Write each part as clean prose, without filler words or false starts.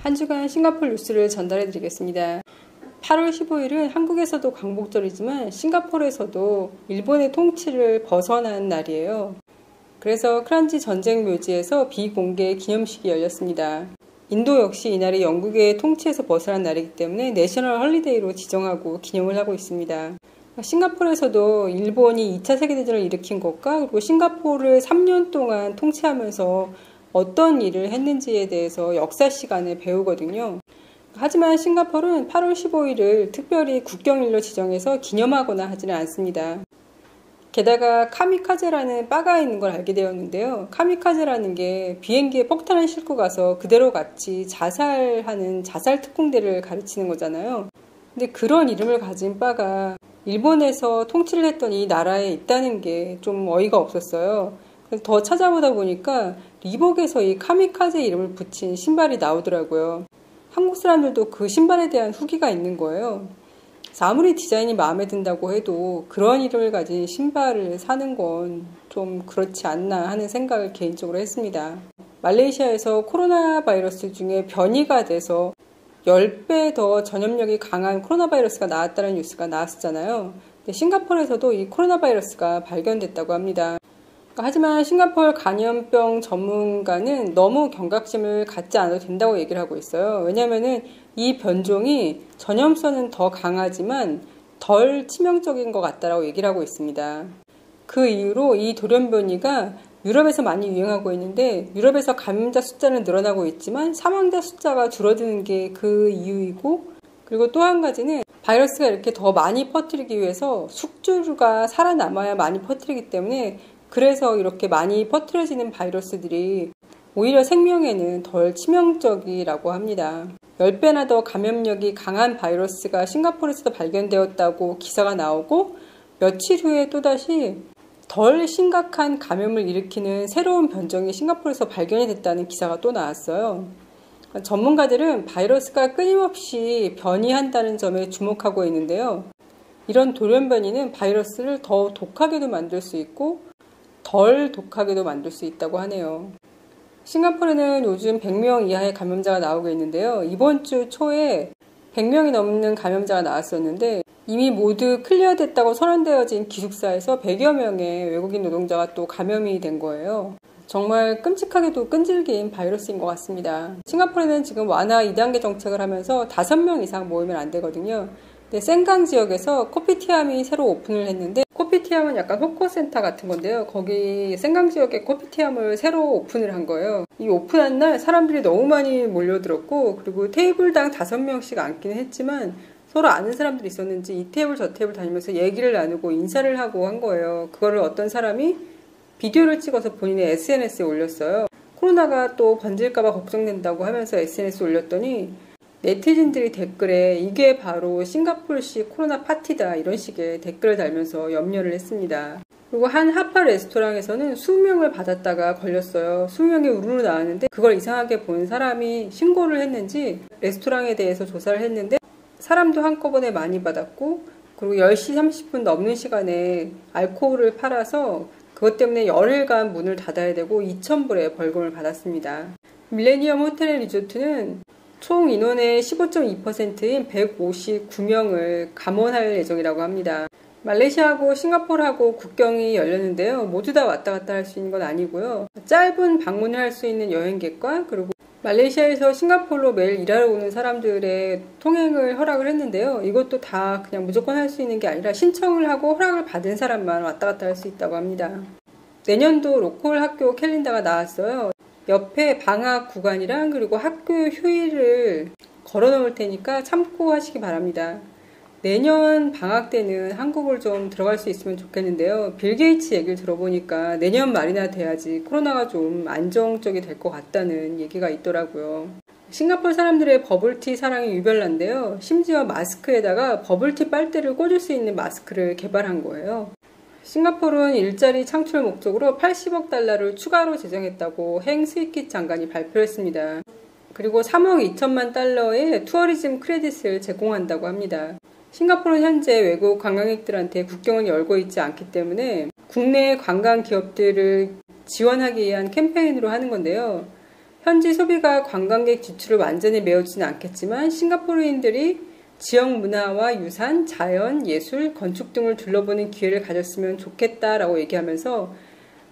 한 주간 싱가포르 뉴스를 전달해 드리겠습니다. 8월 15일은 한국에서도 광복절이지만 싱가포르에서도 일본의 통치를 벗어난 날이에요. 그래서 크란지 전쟁 묘지에서 비공개 기념식이 열렸습니다. 인도 역시 이날이 영국의 통치에서 벗어난 날이기 때문에 내셔널 헐리데이로 지정하고 기념을 하고 있습니다. 싱가포르에서도 일본이 2차 세계대전을 일으킨 것과 그리고 싱가포르를 3년 동안 통치하면서 어떤 일을 했는지에 대해서 역사 시간에 배우거든요. 하지만 싱가포르는 8월 15일을 특별히 국경일로 지정해서 기념하거나 하지는 않습니다. 게다가 카미카제라는 바가 있는 걸 알게 되었는데요. 카미카제라는 게 비행기에 폭탄을 싣고 가서 그대로 같이 자살하는 자살 특공대를 가르치는 거잖아요. 근데 그런 이름을 가진 바가 일본에서 통치를 했던 이 나라에 있다는 게 좀 어이가 없었어요. 그래서 더 찾아보다 보니까 리복에서 이 카미카제 이름을 붙인 신발이 나오더라고요. 한국 사람들도 그 신발에 대한 후기가 있는 거예요. 아무리 디자인이 마음에 든다고 해도 그런 이름을 가진 신발을 사는 건 좀 그렇지 않나 하는 생각을 개인적으로 했습니다. 말레이시아에서 코로나 바이러스 중에 변이가 돼서 10배 더 전염력이 강한 코로나 바이러스가 나왔다는 뉴스가 나왔었잖아요. 근데 싱가포르에서도 이 코로나 바이러스가 발견됐다고 합니다. 하지만 싱가포르 감염병 전문가는 너무 경각심을 갖지 않아도 된다고 얘기를 하고 있어요. 왜냐하면 이 변종이 전염성은 더 강하지만 덜 치명적인 것 같다라고 얘기를 하고 있습니다. 그 이후로 이 돌연변이가 유럽에서 많이 유행하고 있는데 유럽에서 감염자 숫자는 늘어나고 있지만 사망자 숫자가 줄어드는 게 그 이유이고, 그리고 또 한 가지는 바이러스가 이렇게 더 많이 퍼뜨리기 위해서 숙주가 살아남아야 많이 퍼뜨리기 때문에 그래서 이렇게 많이 퍼뜨려지는 바이러스들이 오히려 생명에는 덜 치명적이라고 합니다. 10배나 더 감염력이 강한 바이러스가 싱가포르에서도 발견되었다고 기사가 나오고, 며칠 후에 또다시 덜 심각한 감염을 일으키는 새로운 변종이 싱가포르에서 발견이 됐다는 기사가 또 나왔어요. 전문가들은 바이러스가 끊임없이 변이한다는 점에 주목하고 있는데요. 이런 돌연변이는 바이러스를 더 독하게도 만들 수 있고 덜 독하게도 만들 수 있다고 하네요. 싱가포르는 요즘 100명 이하의 감염자가 나오고 있는데요. 이번 주 초에 100명이 넘는 감염자가 나왔었는데 이미 모두 클리어됐다고 선언되어진 기숙사에서 100여 명의 외국인 노동자가 또 감염이 된 거예요. 정말 끔찍하게도 끈질긴 바이러스인 것 같습니다. 싱가포르는 지금 완화 2단계 정책을 하면서 5명 이상 모이면 안 되거든요. 근데 센강 지역에서 코피티암이 새로 오픈을 했는데, 코피티암은 약간 호커센터 같은 건데요. 거기 센강 지역에 코피티암을 새로 오픈을 한 거예요. 이 오픈한 날 사람들이 너무 많이 몰려들었고, 그리고 테이블당 5명씩 앉기는 했지만 서로 아는 사람들이 있었는지 이 테이블 저 테이블 다니면서 얘기를 나누고 인사를 하고 한 거예요. 그거를 어떤 사람이 비디오를 찍어서 본인의 SNS에 올렸어요. 코로나가 또 번질까봐 걱정된다고 하면서 SNS에 올렸더니 네티즌들이 댓글에 이게 바로 싱가포르식 코로나 파티다 이런 식의 댓글을 달면서 염려를 했습니다. 그리고 한 핫바 레스토랑에서는 수명을 받았다가 걸렸어요. 수명이 우르르 나왔는데 그걸 이상하게 본 사람이 신고를 했는지 레스토랑에 대해서 조사를 했는데 사람도 한꺼번에 많이 받았고, 그리고 10시 30분 넘는 시간에 알코올을 팔아서 그것 때문에 열흘간 문을 닫아야 되고 2,000불의 벌금을 받았습니다. 밀레니엄 호텔 앤 리조트는 총 인원의 15.2%인 159명을 감원할 예정이라고 합니다. 말레이시아하고 싱가포르하고 국경이 열렸는데요. 모두 다 왔다 갔다 할 수 있는 건 아니고요. 짧은 방문을 할 수 있는 여행객과 그리고 말레이시아에서 싱가포르로 매일 일하러 오는 사람들의 통행을 허락을 했는데요. 이것도 다 그냥 무조건 할 수 있는 게 아니라 신청을 하고 허락을 받은 사람만 왔다 갔다 할 수 있다고 합니다. 내년도 로컬 학교 캘린더가 나왔어요. 옆에 방학 구간이랑 그리고 학교 휴일을 걸어 놓을 테니까 참고하시기 바랍니다. 내년 방학 때는 한국을 좀 들어갈 수 있으면 좋겠는데요. 빌 게이츠 얘기를 들어보니까 내년 말이나 돼야지 코로나가 좀 안정적이 될 것 같다는 얘기가 있더라고요. 싱가포르 사람들의 버블티 사랑이 유별난데요. 심지어 마스크에다가 버블티 빨대를 꽂을 수 있는 마스크를 개발한 거예요. 싱가포르는 일자리 창출 목적으로 80억 달러를 추가로 제정했다고 행 스위킷 장관이 발표했습니다. 그리고 3억 2천만 달러의 투어리즘 크레딧을 제공한다고 합니다. 싱가포르는 현재 외국 관광객들한테 국경을 열고 있지 않기 때문에 국내 관광 기업들을 지원하기 위한 캠페인으로 하는 건데요. 현지 소비가 관광객 지출을 완전히 메우지는 않겠지만 싱가포르인들이 지역 문화와 유산, 자연, 예술, 건축 등을 둘러보는 기회를 가졌으면 좋겠다라고 얘기하면서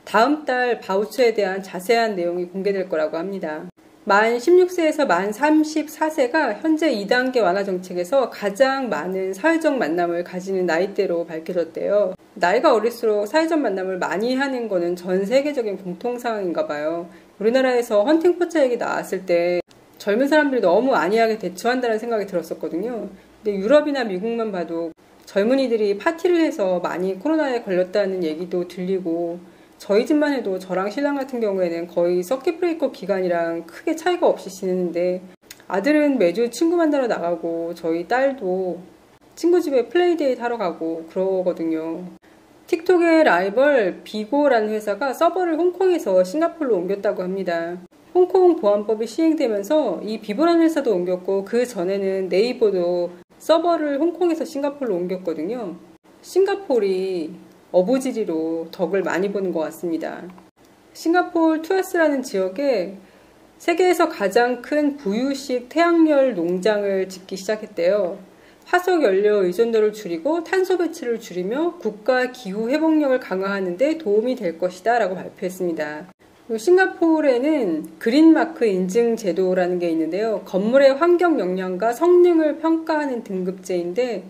다음 달 바우처에 대한 자세한 내용이 공개될 거라고 합니다. 만 16세에서 만 34세가 현재 2단계 완화 정책에서 가장 많은 사회적 만남을 가지는 나이대로 밝혀졌대요. 나이가 어릴수록 사회적 만남을 많이 하는 거는 전 세계적인 공통상황인가 봐요. 우리나라에서 헌팅포차 얘기 나왔을 때 젊은 사람들이 너무 안이하게 대처한다는 생각이 들었었거든요. 근데 유럽이나 미국만 봐도 젊은이들이 파티를 해서 많이 코로나에 걸렸다는 얘기도 들리고 저희 집만 해도 저랑 신랑 같은 경우에는 거의 서킷 브레이커 기간이랑 크게 차이가 없이 지내는데 아들은 매주 친구 만나러 나가고 저희 딸도 친구 집에 플레이데이트 하러 가고 그러거든요. 틱톡의 라이벌 비고라는 회사가 서버를 홍콩에서 싱가포르로 옮겼다고 합니다. 홍콩 보안법이 시행되면서 이 비보라는 회사도 옮겼고 그 전에는 네이버도 서버를 홍콩에서 싱가포르로 옮겼거든요. 싱가포르이 어부지리로 덕을 많이 보는 것 같습니다. 싱가포르 투어스라는 지역에 세계에서 가장 큰 부유식 태양열 농장을 짓기 시작했대요. 화석 연료 의존도를 줄이고 탄소 배출을 줄이며 국가 기후 회복력을 강화하는 데 도움이 될 것이다 라고 발표했습니다. 싱가포르에는 그린마크 인증 제도라는 게 있는데요. 건물의 환경 영향과 성능을 평가하는 등급제인데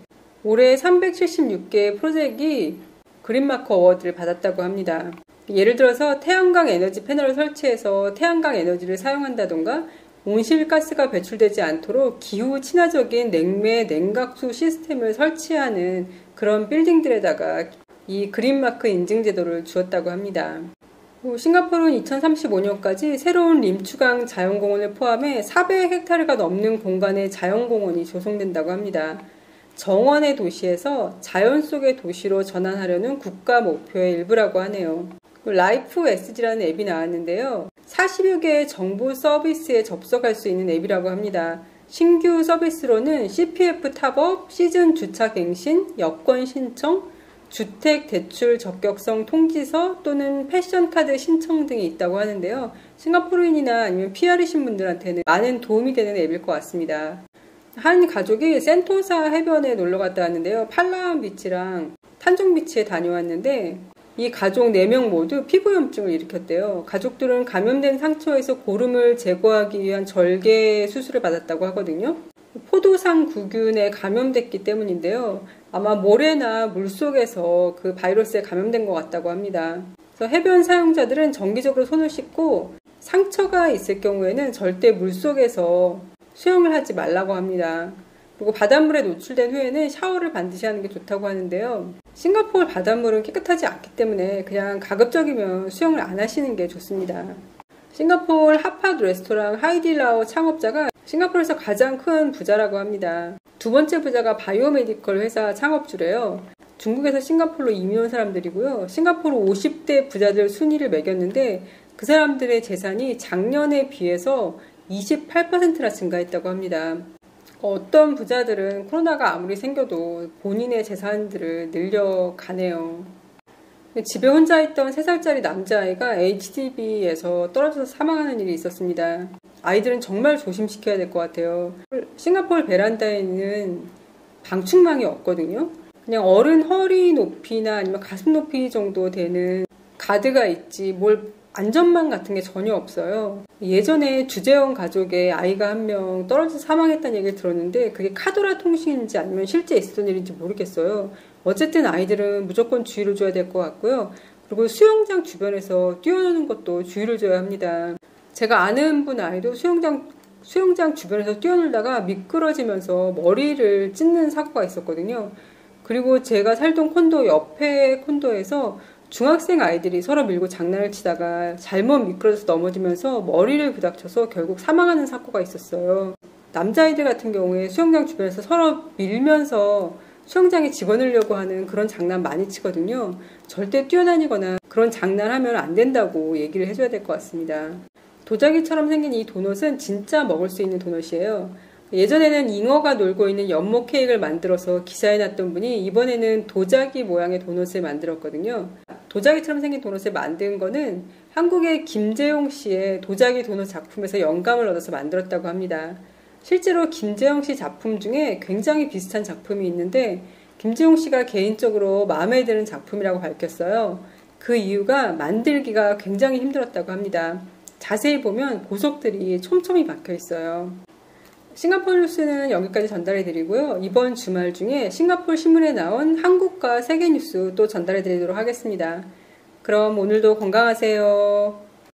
올해 376개의 프로젝트가 그린마크 어워드를 받았다고 합니다. 예를 들어서 태양광 에너지 패널을 설치해서 태양광 에너지를 사용한다던가 온실가스가 배출되지 않도록 기후 친화적인 냉매, 냉각수 시스템을 설치하는 그런 빌딩들에다가 이 그린마크 인증 제도를 주었다고 합니다. 싱가포르는 2035년까지 새로운 림추강 자연공원을 포함해 400헥타르가 넘는 공간의 자연공원이 조성된다고 합니다. 정원의 도시에서 자연 속의 도시로 전환하려는 국가 목표의 일부라고 하네요. 라이프 SG라는 앱이 나왔는데요. 40여 개의 정보 서비스에 접속할 수 있는 앱이라고 합니다. 신규 서비스로는 CPF 탑업, 시즌 주차 갱신, 여권 신청, 주택 대출 적격성 통지서 또는 패션카드 신청 등이 있다고 하는데요. 싱가포르인이나 아니면 PR이신 분들한테는 많은 도움이 되는 앱일 것 같습니다. 한 가족이 센토사 해변에 놀러 갔다 왔는데요. 팔라완 비치랑 탄종 비치에 다녀왔는데 이 가족 4명 모두 피부염증을 일으켰대요. 가족들은 감염된 상처에서 고름을 제거하기 위한 절개 수술을 받았다고 하거든요. 포도상 구균에 감염됐기 때문인데요. 아마 모래나 물속에서 그 바이러스에 감염된 것 같다고 합니다. 그래서 해변 사용자들은 정기적으로 손을 씻고 상처가 있을 경우에는 절대 물속에서 수영을 하지 말라고 합니다. 그리고 바닷물에 노출된 후에는 샤워를 반드시 하는 게 좋다고 하는데요. 싱가포르 바닷물은 깨끗하지 않기 때문에 그냥 가급적이면 수영을 안 하시는 게 좋습니다. 싱가포르 핫팟 레스토랑 하이디라오 창업자가 싱가포르에서 가장 큰 부자라고 합니다. 두 번째 부자가 바이오메디컬 회사 창업주래요. 중국에서 싱가포르로 이민 온 사람들이고요. 싱가포르 50대 부자들 순위를 매겼는데 그 사람들의 재산이 작년에 비해서 28%나 증가했다고 합니다. 어떤 부자들은 코로나가 아무리 생겨도 본인의 재산들을 늘려가네요. 집에 혼자 있던 3살짜리 남자아이가 HDB에서 떨어져서 사망하는 일이 있었습니다. 아이들은 정말 조심시켜야 될 것 같아요. 싱가포르 베란다에는 방충망이 없거든요. 그냥 어른 허리 높이나 아니면 가슴 높이 정도 되는 가드가 있지 뭘 안전망 같은 게 전혀 없어요. 예전에 주재원 가족의 아이가 한 명 떨어져서 사망했다는 얘기를 들었는데 그게 카도라 통신인지 아니면 실제 있었던 일인지 모르겠어요. 어쨌든 아이들은 무조건 주의를 줘야 될 것 같고요. 그리고 수영장 주변에서 뛰어노는 것도 주의를 줘야 합니다. 제가 아는 분 아이도 수영장 주변에서 뛰어놀다가 미끄러지면서 머리를 찢는 사고가 있었거든요. 그리고 제가 살던 콘도 옆에 콘도에서 중학생 아이들이 서로 밀고 장난을 치다가 잘못 미끄러져서 넘어지면서 머리를 부닥쳐서 결국 사망하는 사고가 있었어요. 남자아이들 같은 경우에 수영장 주변에서 서로 밀면서 수영장에 집어넣으려고 하는 그런 장난 많이 치거든요. 절대 뛰어다니거나 그런 장난하면 안 된다고 얘기를 해줘야 될 것 같습니다. 도자기처럼 생긴 이 도넛은 진짜 먹을 수 있는 도넛이에요. 예전에는 잉어가 놀고 있는 연못 케이크를 만들어서 기사에 났던 분이 이번에는 도자기 모양의 도넛을 만들었거든요. 도자기처럼 생긴 도넛을 만든 거는 한국의 김재용 씨의 도자기 도넛 작품에서 영감을 얻어서 만들었다고 합니다. 실제로 김재용 씨 작품 중에 굉장히 비슷한 작품이 있는데 김재용 씨가 개인적으로 마음에 드는 작품이라고 밝혔어요. 그 이유가 만들기가 굉장히 힘들었다고 합니다. 자세히 보면 보석들이 촘촘히 박혀 있어요. 싱가포르 뉴스는 여기까지 전달해 드리고요. 이번 주말 중에 싱가포르 신문에 나온 한국과 세계 뉴스 또 전달해 드리도록 하겠습니다. 그럼 오늘도 건강하세요.